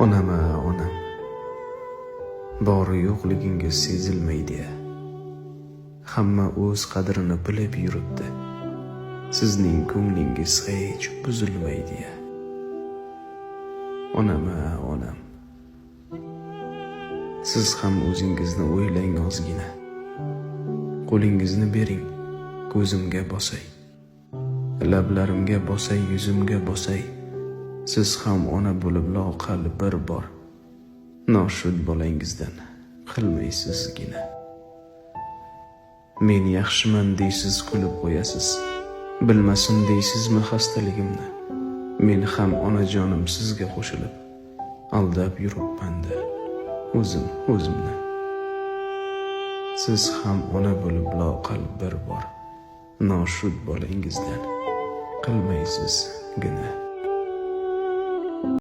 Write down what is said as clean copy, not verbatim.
Onam-a, onam, bori yo'qligingiz sezilmaydi-ya. Hamma o'z qadrini bilib yuribdi. Sizning ko'nglingiz hech buzilmaydi-ya. Onam-a, onam, siz ham o'zingizni o'ylang ozgina. Qo'lingizni bering, ko'zimga bosay. Lablarimga bosay, yuzimga bosay. Siz ham ona bo'lib loqal bir bor noshud bolangizdan qilmaysizgina. Men yaxshiman deysiz, kulib qo'yasiz. Bilmasin deysizmi xastaligimni? Men ham onajonim sizga qo'shilib aldab yuribman-da o'zimni. Siz ham ona bo'lib loqal bir bor noshud bolangizdan qilmaysizgina.